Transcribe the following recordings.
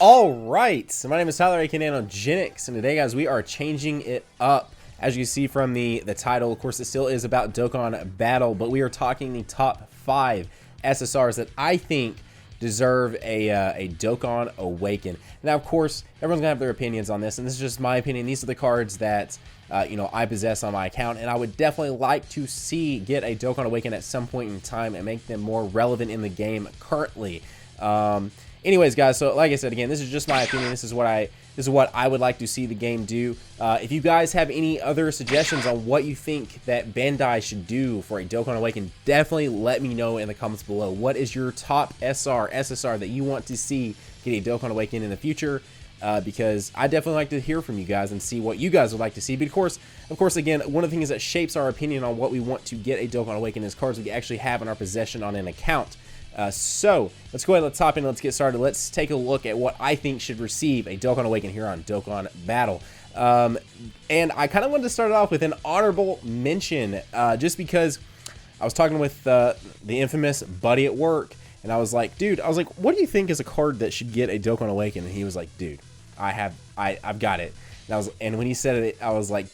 All right, so my name is Tyler, aka Nanogenics, and today, guys, we are changing it up. As you see from the title, of course, it still is about Dokkan Battle, but we are talking the top 5 SSRs that I think deserve a Dokkan Awaken. Now, of course, everyone's gonna have their opinions on this, and this is just my opinion. These are the cards that I possess on my account, and I would definitely like to see get a Dokkan Awaken at some point in time and make them more relevant in the game currently. Anyways, guys, so like I said, again, this is just my opinion. This is what I would like to see the game do. If you guys have any other suggestions on what you think that Bandai should do for a Dokkan Awaken, definitely let me know in the comments below. What is your top SSR that you want to see get a Dokkan Awaken in the future? Because I definitely like to hear from you guys and see what you guys would like to see. But of course, again, one of the things that shapes our opinion on what we want to get a Dokkan Awaken is cards we actually have in our possession on an account. So let's go ahead, let's hop in, let's get started. Let's take a look at what I think should receive a Dokkan Awaken here on Dokkan Battle. And I kind of wanted to start off with an honorable mention, just because I was talking with the infamous buddy at work, and I was like, dude, what do you think is a card that should get a Dokkan Awaken? And he was like, dude, I've got it. And when he said it, I was like,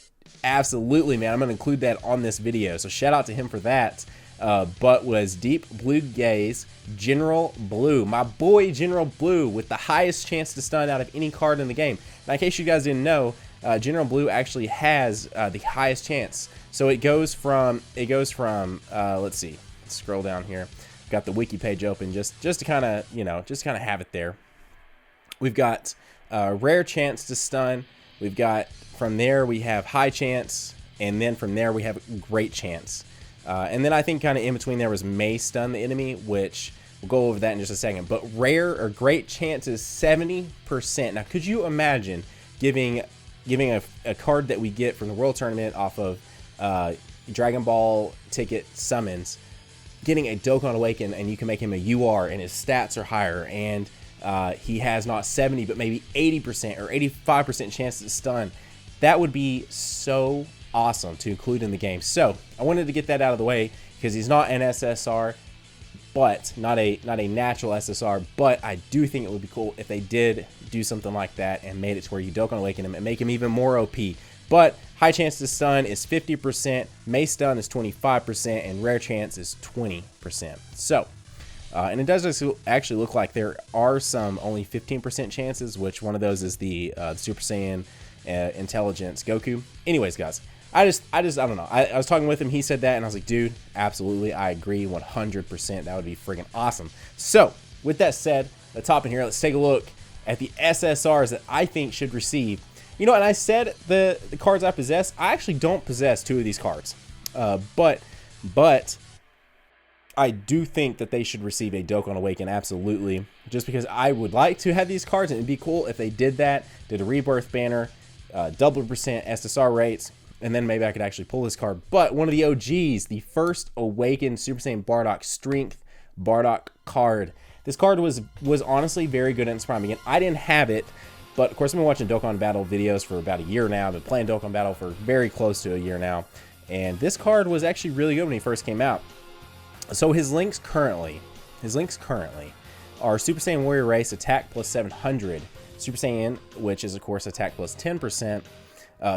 absolutely, man, I'm gonna include that on this video. So shout out to him for that. But was Deep Blue Gaze General Blue, my boy General Blue, with the highest chance to stun out of any card in the game. Now, in case you guys didn't know, General Blue actually has the highest chance. So it goes from let's see, let's scroll down here. Got the wiki page open just to kind of have it there. We've got rare chance to stun. We've got, from there we have high chance, and then from there we have great chance. And then I think kind of in between there was may stun the enemy, which we'll go over that in just a second. But rare or great chance is 70%. Now, could you imagine giving a card that we get from the World Tournament off of Dragon Ball ticket summons, getting a Dokkan Awaken, and you can make him a UR, and his stats are higher, and he has not 70 but maybe 80% or 85% chance to stun? That would be so awesome to include in the game. So I wanted to get that out of the way because he's not an SSR, but not a natural SSR. But I do think it would be cool if they did do something like that and made it to where you Dokkan Awaken him and make him even more OP. But high chance to stun is 50%, may stun is 25%, and rare chance is 20%. So and it does actually look like there are some only 15% chances, which one of those is the Super Saiyan Intelligence Goku. Anyways, guys, I don't know. I was talking with him. He said that, and I was like, dude, absolutely, I agree 100%. That would be friggin' awesome. So with that said, let's hop in here. Let's take a look at the SSRs that I think should receive. And I said the cards I possess. I actually don't possess 2 of these cards, but I do think that they should receive a Dokkan Awaken, absolutely. Just because I would like to have these cards, and it'd be cool if they did that, did a Rebirth banner, double percent SSR rates, and then maybe I could actually pull this card. But one of the OGs, the first Awakened Super Saiyan Bardock Strength Bardock card. This card was honestly very good in its prime. Again, I didn't have it, but of course I've been watching Dokkan Battle videos for about a year now. I've been playing Dokkan Battle for very close to a year now, and this card was actually really good when he first came out. So his links currently are Super Saiyan Warrior Race attack plus 700, Super Saiyan, which is of course attack plus 10%,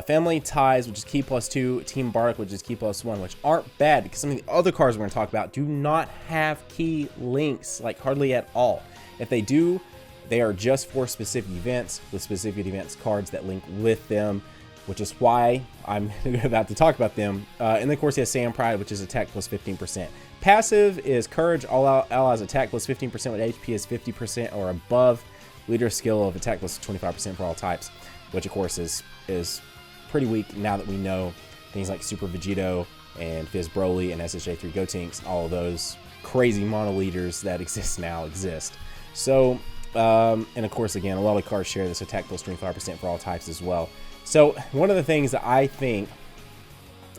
Family Ties, which is key plus 2, Team Bardock, which is key plus 1, which aren't bad because some of the other cards we're going to talk about do not have key links, like hardly at all. If they do, they are just for specific events with specific events cards that link with them, which is why I'm about to talk about them. And then of course he has Saiyan Pride, which is attack plus 15%. Passive is Courage, all allies attack plus 15% with HP is 50% or above. Leader skill of attack plus 25% for all types, which of course is pretty weak now that we know things like Super Vegeta and Fizz Broly and SSJ3 Gotenks, all of those crazy mono leaders that exist now exist. So and of course, again, a lot of cards share this attack plus 25% for all types as well. So one of the things that I think,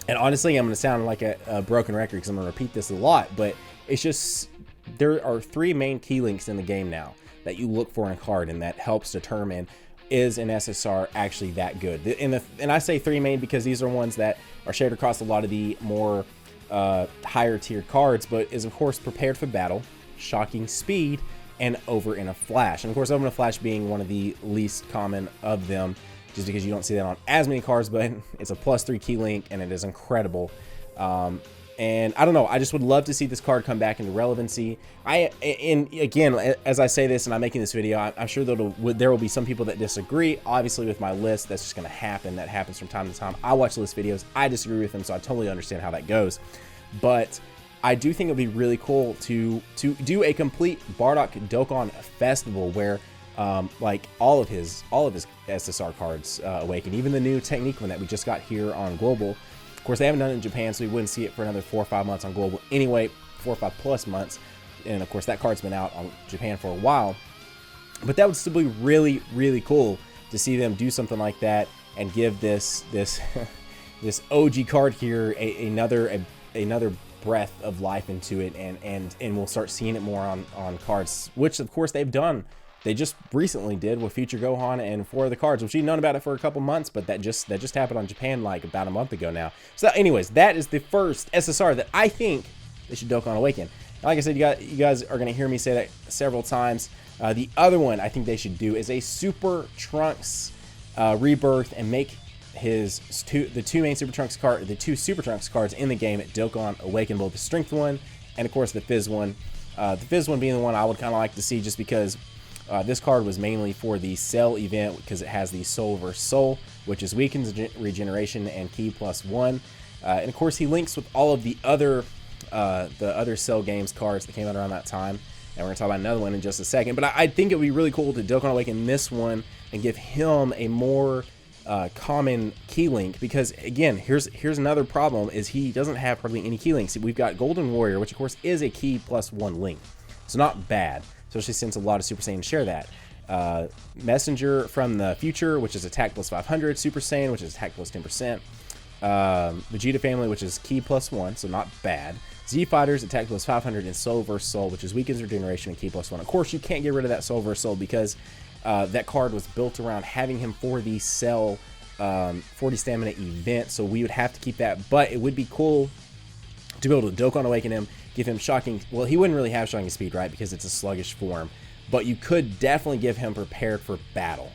and honestly I'm going to sound like a broken record because I'm going to repeat this a lot, but it's just there are 3 main key links in the game now that you look for in a card, and that helps determine, is an SSR actually that good? And I say 3 main because these are ones that are shared across a lot of the more higher tier cards, but is of course prepared for battle, shocking speed, and Over in a Flash. And of course, Over in a Flash being one of the least common of them, just because you don't see that on as many cards, but it's a +3 key link and it is incredible. And I don't know, I just would love to see this card come back into relevancy. And again, as I say this and I'm making this video, I'm sure there will be some people that disagree. Obviously with my list, that's just going to happen. That happens from time to time. I watch list videos, I disagree with them, so I totally understand how that goes. But I do think it would be really cool to do a complete Bardock Dokkan festival where like all of his SSR cards awaken, even the new technique one that we just got here on Global. Of course, they haven't done it in Japan, so we wouldn't see it for another 4 or 5 months on Global anyway, 4 or 5 plus months. And of course, that card's been out on Japan for a while. But that would still be really, really cool to see them do something like that and give this this OG card here another breath of life into it, and we'll start seeing it more on cards, which of course they've done. They just recently did with Future Gohan and 4 of the cards, which we've known about it for a couple months, but that just happened on Japan like about a month ago now. So anyways, that is the first SSR that I think they should Dokkan Awaken. And like I said, you guys are going to hear me say that several times. The other one I think they should do is a Super Trunks Rebirth and make the two Super Trunks cards in the game at Dokkan Awaken, both the Strength one and of course the Fizz one. The Fizz one being the one I would kind of like to see, just because this card was mainly for the Cell event, because it has the Soul vs. Soul, which is weakens regeneration and Ki +1. And of course, he links with all of the other Cell games cards that came out around that time. And we're going to talk about another one in just a second. But I think it would be really cool to Dokkan Awaken this one and give him a more common key link, because again, here's another problem, is he doesn't have hardly any key links. We've got Golden Warrior, which of course is a Ki +1 link. So not bad, especially since a lot of Super Saiyans share that. Messenger from the future, which is attack +500. Super Saiyan, which is attack +10%. Vegeta family, which is Ki +1, so not bad. Z Fighters, attack +500, and Soul vs. Soul, which is weakens regeneration and Ki +1. Of course, you can't get rid of that Soul vs. Soul, because that card was built around having him for the Cell 40 stamina event, so we would have to keep that. But it would be cool to be able to Dokkan Awaken him, give him shocking, well, he wouldn't really have shocking speed, right, because it's a sluggish form, but you could definitely give him prepared for battle.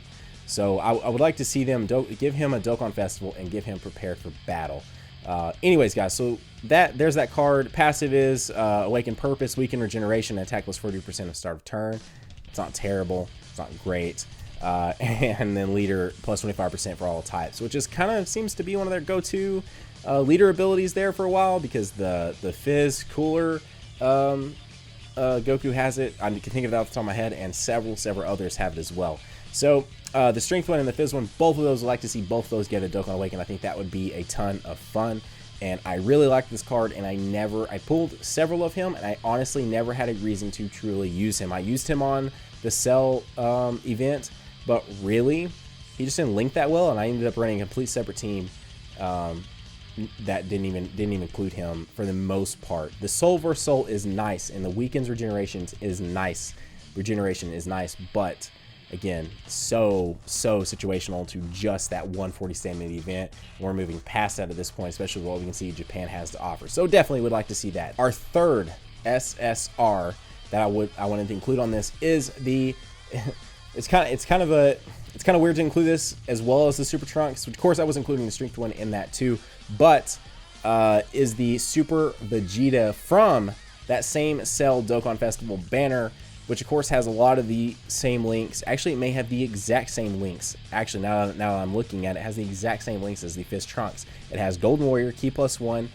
So I would like to see them give him a Dokkan festival and give him prepared for battle. Anyways, guys, so there's that card. Passive is Awaken Purpose, Weaken Regeneration, and attack +40% of start of turn. It's not terrible, it's not great. And then leader +25% for all types, which is kind of seems to be one of their go-to leader abilities there for a while, because the Fizz Cooler Goku has it. I can think of that off the top of my head, and several others have it as well. So the Strength one and the Fizz one, both of those, I'd like to see both of those get a Dokkan Awaken. I think that would be a ton of fun, and I really like this card, and I pulled several of him, and I honestly never had a reason to truly use him. I used him on the Cell event, but really, he just didn't link that well, and I ended up running a complete separate team that didn't even include him for the most part. The Soul vs. Soul is nice, and the weakens regeneration is nice. But again, so situational to just that 140 stamina event. We're moving past that at this point, especially with what we can see Japan has to offer. So definitely would like to see that. Our third SSR that I wanted to include on this is the it's kind of weird to include this as well as the Super Trunks, which of course I was including the Strength one in that too, but is the Super Vegeta from that same Cell Dokkan Festival banner, which of course has a lot of the same links. Actually, it may have the exact same links. Actually, now that I'm looking at it, it has the exact same links as the Fizz Trunks. It has Golden Warrior, Ki +1,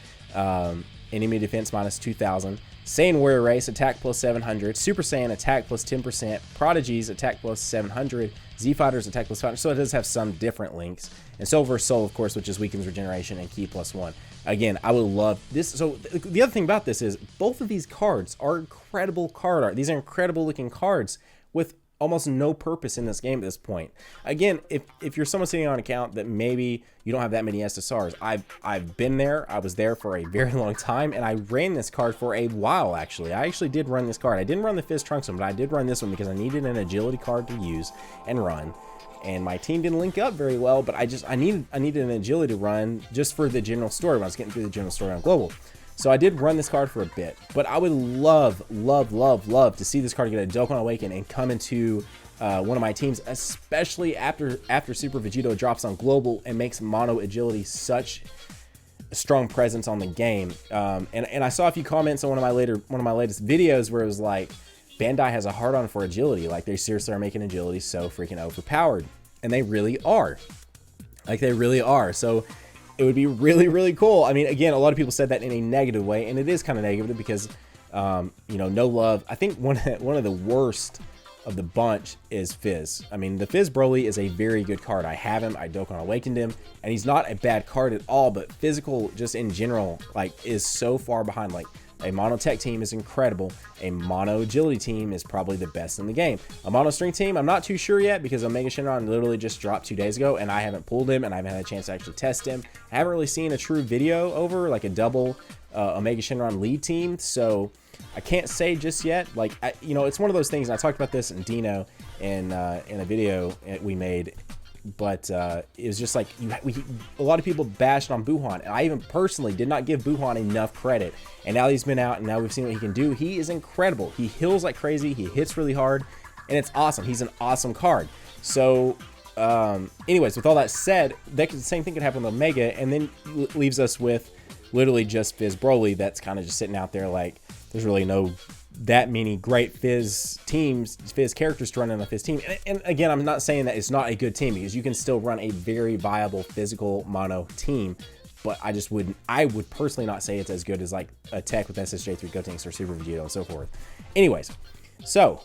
enemy defense -2000, Saiyan Warrior Race, attack +700, Super Saiyan, attack +10%, Prodigies, attack +700, Z Fighters, attack +500, so it does have some different links. And Soul vs. Soul, of course, which is weakens regeneration and Ki +1. Again, I would love this. So the other thing about this is both of these cards are incredible card art. These are incredible looking cards with almost no purpose in this game at this point. Again, if you're someone sitting on an account that maybe you don't have that many SSRs, I've been there. I was there for a very long time, and I ran this card for a while. Actually, I actually did run this card. I didn't run the Fizz Trunks one, but I did run this one because I needed an agility card to use and run. And my team didn't link up very well, but I needed an agility run just for the general story when I was getting through the general story on Global. So I did run this card for a bit, but I would love to see this card get a Dokkan Awaken and come into one of my teams, especially after Super Vegeta drops on global and makes mono agility such a strong presence on the game. And I saw a few comments on one of my latest videos where it was like, Bandai has a hard on for agility, like they seriously are making agility so freaking overpowered, and they really are. Like they really are. So it would be really cool. I mean, again, a lot of people said that in a negative way, and it is kind of negative because you know, no love. I think one of the worst of the bunch is Fizz. I mean, the Fizz Broly is a very good card. I have him, I Dokkan Awakened him, and he's not a bad card at all, but physical just in general like is so far behind. Like a mono tech team is incredible. A mono agility team is probably the best in the game. A mono strength team, I'm not too sure yet because Omega Shenron literally just dropped 2 days ago and I haven't pulled him and I haven't had a chance to actually test him. I haven't really seen a true video over like a double Omega Shenron lead team, so I can't say just yet. Like, you know, it's one of those things, and I talked about this in Dino in a video we made, but it was just like a lot of people bashed on Buhan, and I even personally did not give Buhan enough credit, and now he's been out and now we've seen what he can do. He is incredible. He heals like crazy, he hits really hard, and it's awesome. He's an awesome card. So anyways, with all that said, the same thing could happen with Omega, and then leaves us with literally just Fizz Broly that's kind of just sitting out there. Like there's really no that many great Fizz teams, Fizz characters to run on a Fizz team. And again, I'm not saying that it's not a good team, because you can still run a very viable physical mono team, but I would personally not say it's as good as like a tech with SSJ3 Gotenks or Super Vegeta and so forth. Anyways, so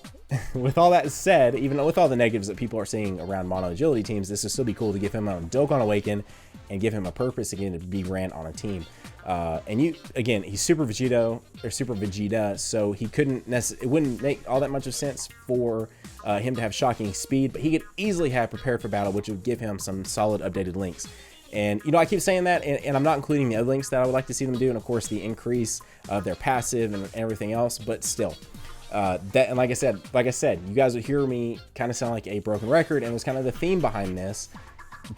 with all that said, even with all the negatives that people are seeing around mono agility teams, this would still be cool to give him a Dokkan Awaken and give him a purpose again to be ran on a team. And again, he's Super Vegeta, so he it wouldn't make all that much of sense for him to have shocking speed, but he could easily have prepared for battle, which would give him some solid updated links. And you know, I keep saying that, and I'm not including the other links that I would like to see them do, and of course the increase of their passive and everything else, but still. And like I said, you guys would hear me kind of sound like a broken record, and it was kind of the theme behind this.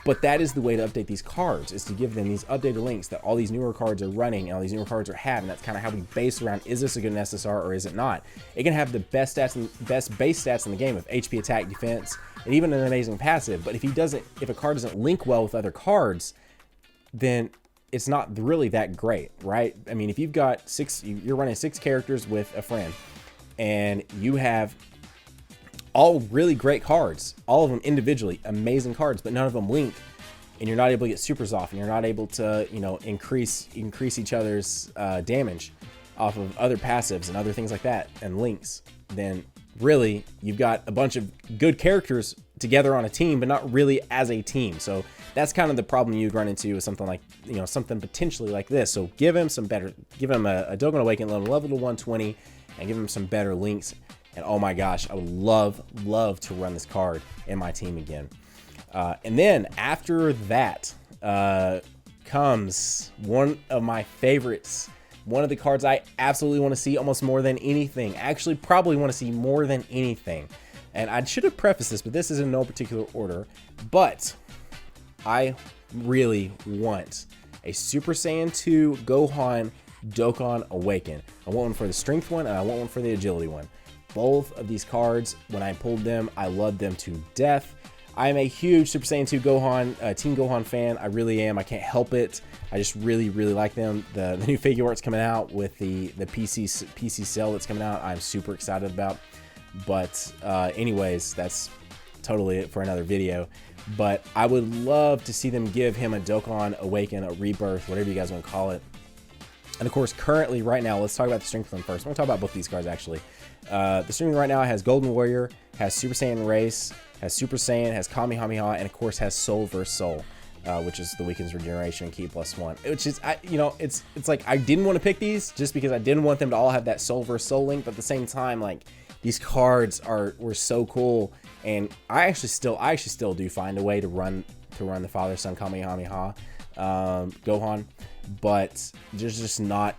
But that is the way to update these cards, is to give them these updated links that all these newer cards are running and all these newer cards are having. That's kind of how we base around, is this a good SSR or is it not? It can have the best stats and best base stats in the game of HP, attack, defense, and even an amazing passive. But if a card doesn't link well with other cards, then it's not really that great, right? I mean, if you've got you're running 6 characters with a friend, and you have all really great cards, all of them individually amazing cards, but none of them link, and you're not able to get supers off, and you're not able to, you know, increase each other's damage off of other passives and other things like that and links, then really you've got a bunch of good characters together on a team, but not really as a team. So that's kind of the problem you'd run into with something like, you know, something potentially like this. So give him a Dokkan Awaken level to 120 and give him some better links. And oh my gosh, I would love to run this card in my team again. And then after that comes one of my favorites, one of the cards I absolutely want to see almost more than anything. Actually, probably want to see more than anything. And I should have prefaced this, but this is in no particular order. But I really want a Super Saiyan 2 Gohan Dokkan Awaken. I want one for the strength one, and I want one for the agility one. Both of these cards, when I pulled them, I loved them to death. I am a huge Super Saiyan 2 Gohan, Team Gohan fan. I really am. I can't help it. I just really like them. The new figure art's coming out with the PC cell that's coming out, I'm super excited about. But anyways, that's totally it for another video. But I would love to see them give him a Dokkan Awaken, a Rebirth, whatever you guys want to call it. And of course, currently, right now, let's talk about the strength one first. I'm going to talk about both these cards, actually. The strength right now has Golden Warrior, has Super Saiyan Race, has Super Saiyan, has Kamehameha, and of course has Soul vs. Soul, which is the Weakens Regeneration and Ki +1. Which is, you know, it's like I didn't want to pick these just because I didn't want them to all have that Soul vs. Soul link, but at the same time, like, these cards were so cool, and I actually still do find a way to run the Father Son Kamehameha Gohan, but there's just not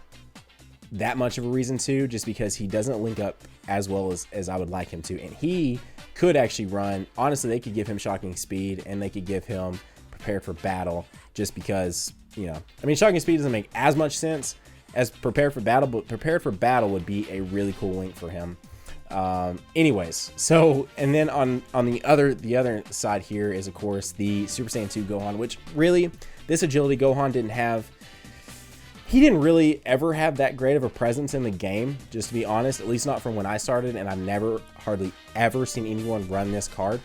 that much of a reason to, just because he doesn't link up as well as I would like him to. And he could actually run, honestly, they could give him shocking speed and they could give him prepared for battle, just because, you know, I mean, shocking speed doesn't make as much sense as prepared for battle, but prepared for battle would be a really cool link for him. Anyways, so, and then on the other side here is of course the Super Saiyan 2 Gohan, which really this agility Gohan he didn't really ever have that great of a presence in the game, just to be honest, at least not from when I started, and I've never hardly ever seen anyone run this card.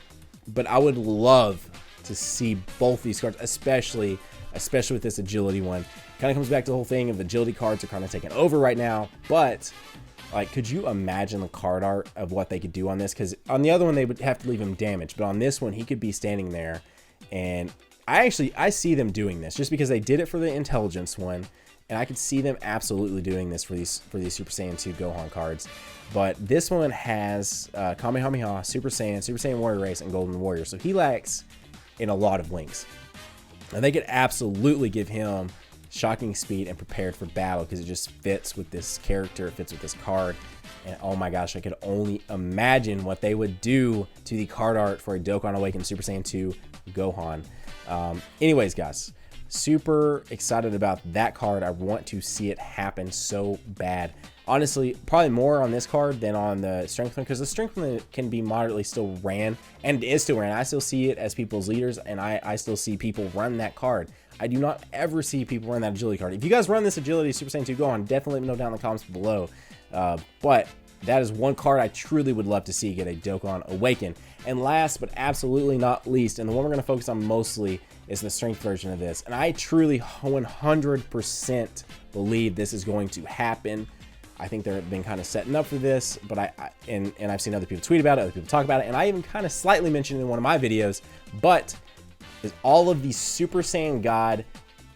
But I would love to see both these cards, especially with this agility one. Kind of comes back to the whole thing of agility cards are kind of taking over right now, but like, could you imagine the card art of what they could do on this? Because on the other one, they would have to leave him damaged, but on this one, he could be standing there, and I see them doing this just because they did it for the intelligence one, and I could see them absolutely doing this for these Super Saiyan 2 Gohan cards. But this one has Kamehameha, Super Saiyan Warrior Race, and Golden Warrior, so he lacks in a lot of links. And they could absolutely give him shocking speed and prepared for battle because it just fits with this character, it fits with this card. And oh my gosh, I could only imagine what they would do to the card art for a Dokkan Awaken Super Saiyan 2 Gohan. Anyways, guys, super excited about that card. I want to see it happen so bad. Honestly, probably more on this card than on the strength one, because the strength one can be moderately still ran, and it is still ran. I still see it as people's leaders, and I still see people run that card. I do not ever see people run that agility card. If you guys run this agility Super Saiyan 2 Gohan, definitely let me know down in the comments below. But that is one card I truly would love to see get a Dokkan Awaken. And last but absolutely not least, and the one we're going to focus on mostly, is the strength version of this. And I truly 100% believe this is going to happen. I think they've been kind of setting up for this, but and I've seen other people tweet about it, other people talk about it, and I even kind of slightly mentioned it in one of my videos, but is all of these Super Saiyan God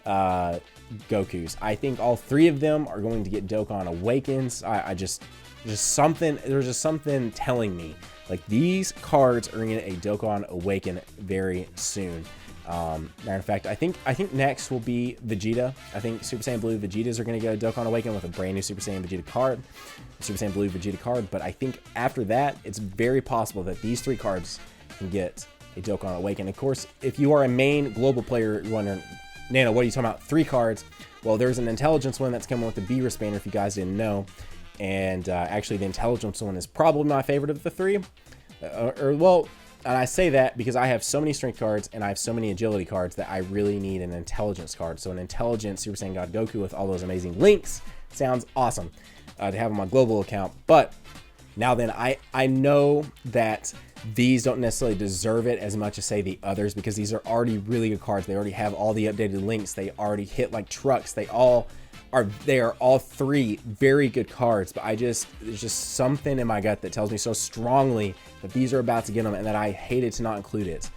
Gokus. I think all three of them are going to get Dokkan Awakens. There's just something telling me like these cards are going to get a Dokkan Awaken very soon. Matter of fact, I think next will be Vegeta. I think Super Saiyan Blue Vegetas are going to get a Dokkan Awaken with a brand new Super Saiyan Vegeta card, Super Saiyan Blue Vegeta card. But I think after that, it's very possible that these three cards can get a Dokkan Awaken. Of course, if you are a main global player, you're wondering, Nano, what are you talking about? 3 cards? Well, there's an intelligence one that's coming with the B Expander, if you guys didn't know. And actually, the intelligence one is probably my favorite of the 3. And I say that because I have so many strength cards and I have so many agility cards that I really need an intelligence card. So an intelligent Super Saiyan God Goku with all those amazing links sounds awesome to have on my global account. But now then, I know that these don't necessarily deserve it as much as, say, the others, because these are already really good cards. They already have all the updated links. They already hit like trucks. They are all 3 very good cards, but there's just something in my gut that tells me so strongly that these are about to get them and that I hated to not include it.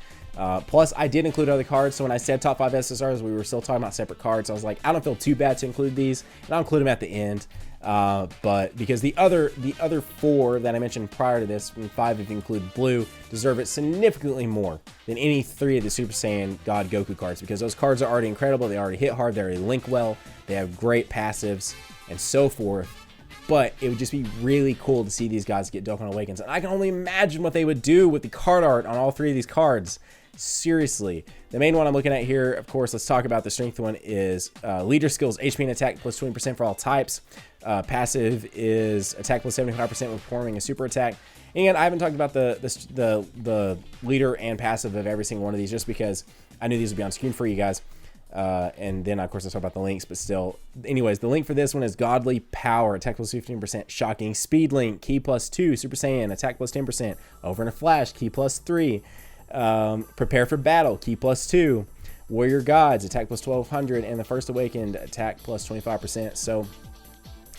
Plus, I did include other cards, so when I said top 5 SSRs, we were still talking about separate cards. I was like, I don't feel too bad to include these, and I'll include them at the end. But because the other 4 that I mentioned prior to this, and 5 if you include Blue, deserve it significantly more than any 3 of the Super Saiyan God Goku cards, because those cards are already incredible. They already hit hard. They already link well. They have great passives and so forth. But it would just be really cool to see these guys get Dokkan Awakens, and I can only imagine what they would do with the card art on all 3 of these cards. Seriously. The main one I'm looking at here, of course, let's talk about the strength one, is leader skills, HP and attack plus 20% for all types. Passive is attack plus 75% when performing a super attack. And I haven't talked about the leader and passive of every single one of these, just because I knew these would be on screen for you guys. And then, of course, I'll talk about the links, but still. Anyways, the link for this one is Godly Power, attack plus 15%, Shocking Speed Link, Key plus 2, Super Saiyan, attack plus 10%, Over in a Flash, Key plus 3, Prepare for Battle, Key plus 2, Warrior Gods, attack plus 1200, and the First Awakened, attack plus 25%. So,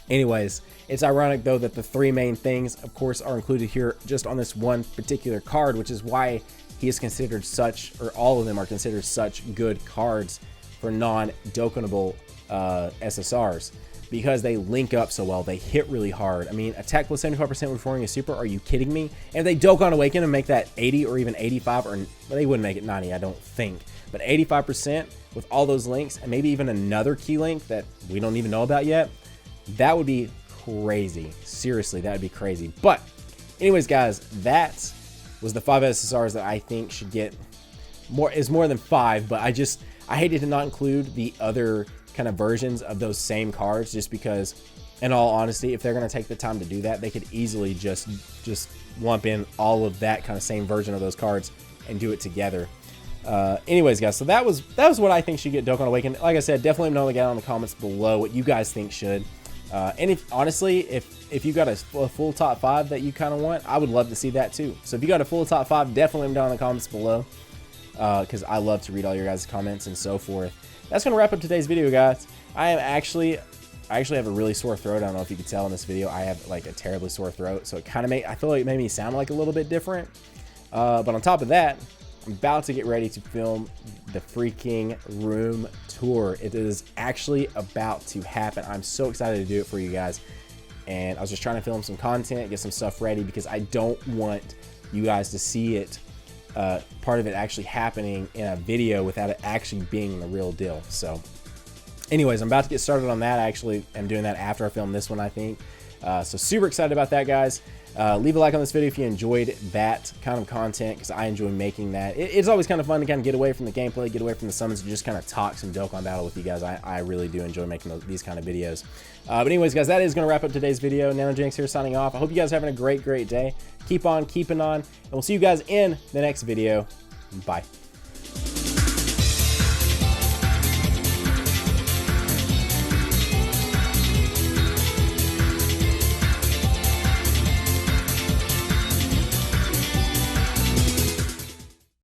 anyways, it's ironic, though, that the 3 main things, of course, are included here just on this one particular card, which is why he is considered such, or all of them are considered such good cards for non-Dokkanable SSRs, because they link up so well. They hit really hard. I mean, attack plus 75% when performing a super. Are you kidding me? And if they Dokkan Awaken and make that 80 or even 85, or well, they wouldn't make it 90, I don't think, but 85% with all those links, and maybe even another key link that we don't even know about yet, that would be crazy. Seriously, that would be crazy. But anyways, guys, that was the 5 SSRs that I think should get more than 5, but I hated to not include the other kind of versions of those same cards, just because in all honesty, if they're going to take the time to do that, they could easily just lump in all of that kind of same version of those cards and do it together. Anyways, guys, so that was what I think should get Dokkan Awaken. Like I said, definitely let me know down in the comments below what you guys think should. And if honestly, if you got a full top 5 that you kind of want, I would love to see that too. So if you got a full top 5, definitely let me down in the comments below, because I love to read all your guys' comments and so forth. That's gonna wrap up today's video, guys. I actually have a really sore throat. I don't know if you can tell in this video. I have like a terribly sore throat, so it kind of I feel like it made me sound like a little bit different. But on top of that, I'm about to get ready to film the freaking room tour. It is actually about to happen. I'm so excited to do it for you guys. And I was just trying to film some content, get some stuff ready, because I don't want you guys to see it, part of it actually happening in a video without it actually being the real deal. So anyways, I'm about to get started on that. I actually am doing that after I film this one, I think. So super excited about that, guys. Leave a like on this video if you enjoyed that kind of content, because I enjoy making that. It's always kind of fun to kind of get away from the gameplay, get away from the summons, and just kind of talk some Dokkan battle with you guys. I really do enjoy making these kind of videos. But anyways, guys, that is going to wrap up today's video. NanoGenix here signing off. I hope you guys are having a great day. Keep on keeping on, and we'll see you guys in the next video. Bye.